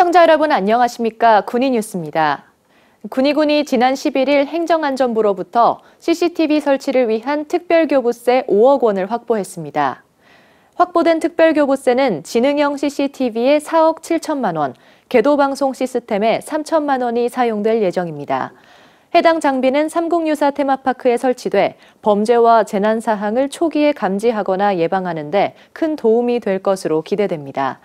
시청자 여러분 안녕하십니까? 군의뉴스입니다. 군의군이 지난 11일 행정안전부로부터 CCTV 설치를 위한 특별교부세 5억 원을 확보했습니다. 확보된 특별교부세는 지능형 CCTV에 4억 7천만 원, 궤도방송 시스템에 3천만 원이 사용될 예정입니다. 해당 장비는 삼국유사 테마파크에 설치돼 범죄와 재난 사항을 초기에 감지하거나 예방하는 데 큰 도움이 될 것으로 기대됩니다.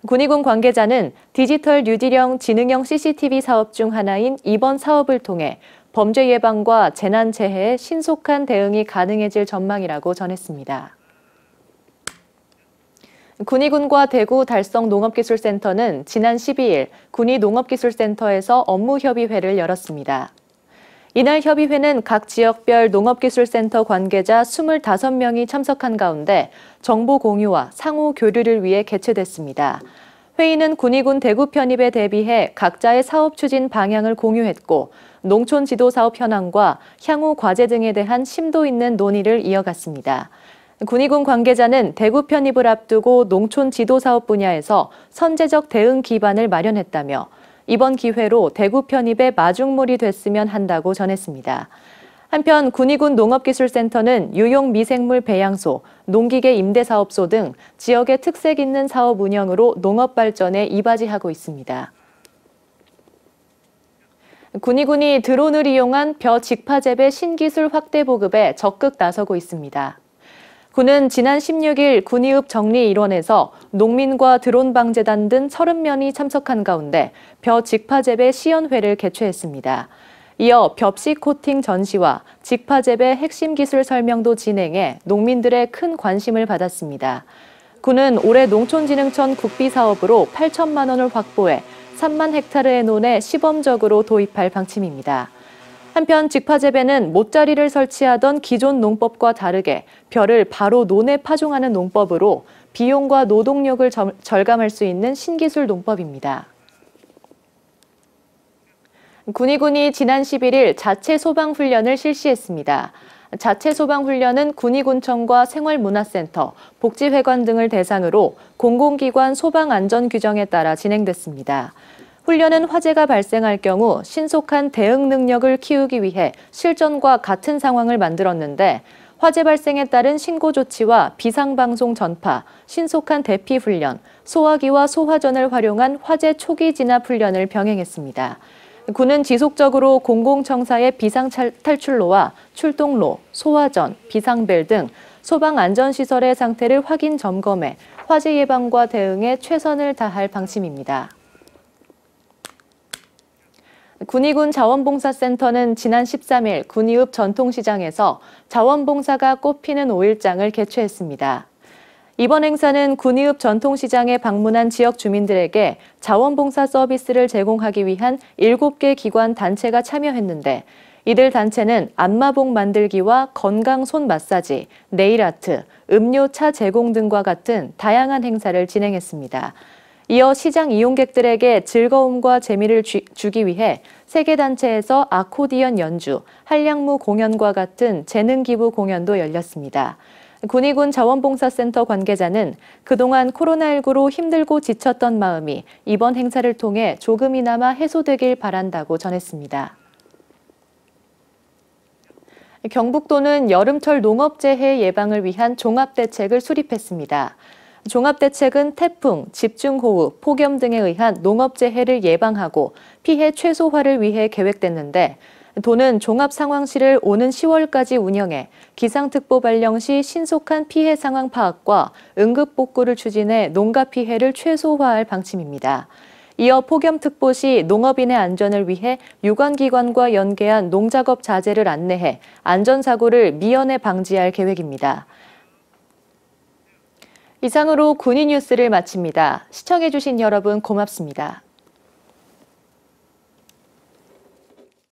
군의군 관계자는 디지털 뉴딜형 지능형 CCTV 사업 중 하나인 이번 사업을 통해 범죄 예방과 재난 재해에 신속한 대응이 가능해질 전망이라고 전했습니다. 군의군과 대구 달성농업기술센터는 지난 12일 군의농업기술센터에서 업무협의회를 열었습니다. 이날 협의회는 각 지역별 농업기술센터 관계자 25명이 참석한 가운데 정보 공유와 상호 교류를 위해 개최됐습니다. 회의는 군의군 대구 편입에 대비해 각자의 사업 추진 방향을 공유했고 농촌 지도 사업 현황과 향후 과제 등에 대한 심도 있는 논의를 이어갔습니다. 군의군 관계자는 대구 편입을 앞두고 농촌 지도 사업 분야에서 선제적 대응 기반을 마련했다며 이번 기회로 대구 편입의 마중물이 됐으면 한다고 전했습니다. 한편 군의군 농업기술센터는 유용 미생물 배양소, 농기계 임대사업소 등 지역의 특색 있는 사업 운영으로 농업 발전에 이바지하고 있습니다. 군의군이 드론을 이용한 벼 직파 재배 신기술 확대 보급에 적극 나서고 있습니다. 군은 지난 16일 군의읍 정리일원에서 농민과 드론방재단 등 30명이 참석한 가운데 벼 직파 재배 시연회를 개최했습니다. 이어 벽시 코팅 전시와 직파 재배 핵심 기술 설명도 진행해 농민들의 큰 관심을 받았습니다. 군은 올해 농촌진흥청 국비사업으로 8천만 원을 확보해 3만 헥타르의 논에 시범적으로 도입할 방침입니다. 한편 직파 재배는 모짜리를 설치하던 기존 농법과 다르게 벼를 바로 논에 파종하는 농법으로 비용과 노동력을 절감할 수 있는 신기술 농법입니다. 군의군이 지난 11일 자체 소방 훈련을 실시했습니다. 자체 소방 훈련은 군의군청과 생활문화센터, 복지회관 등을 대상으로 공공기관 소방 안전 규정에 따라 진행됐습니다. 훈련은 화재가 발생할 경우 신속한 대응 능력을 키우기 위해 실전과 같은 상황을 만들었는데 화재 발생에 따른 신고 조치와 비상방송 전파, 신속한 대피 훈련, 소화기와 소화전을 활용한 화재 초기 진압 훈련을 병행했습니다. 군은 지속적으로 공공청사의 비상탈출로와 출동로, 소화전, 비상벨 등 소방안전시설의 상태를 확인 점검해 화재 예방과 대응에 최선을 다할 방침입니다. 군의군 자원봉사센터는 지난 13일 군의읍 전통시장에서 자원봉사가 꽃피는 5일장을 개최했습니다. 이번 행사는 군의읍 전통시장에 방문한 지역 주민들에게 자원봉사 서비스를 제공하기 위한 7개 기관 단체가 참여했는데 이들 단체는 안마복 만들기와 건강 손 마사지, 네일아트, 음료, 차 제공 등과 같은 다양한 행사를 진행했습니다. 이어 시장 이용객들에게 즐거움과 재미를 주기 위해 3개 단체에서 아코디언 연주, 한량무 공연과 같은 재능 기부 공연도 열렸습니다. 군의군 자원봉사센터 관계자는 그동안 코로나19로 힘들고 지쳤던 마음이 이번 행사를 통해 조금이나마 해소되길 바란다고 전했습니다. 경북도는 여름철 농업재해 예방을 위한 종합대책을 수립했습니다. 종합대책은 태풍, 집중호우, 폭염 등에 의한 농업재해를 예방하고 피해 최소화를 위해 계획됐는데 도는 종합상황실을 오는 10월까지 운영해 기상특보 발령 시 신속한 피해 상황 파악과 응급복구를 추진해 농가 피해를 최소화할 방침입니다. 이어 폭염특보 시 농업인의 안전을 위해 유관기관과 연계한 농작업 자재를 안내해 안전사고를 미연에 방지할 계획입니다. 이상으로 군의뉴스를 마칩니다. 시청해주신 여러분 고맙습니다.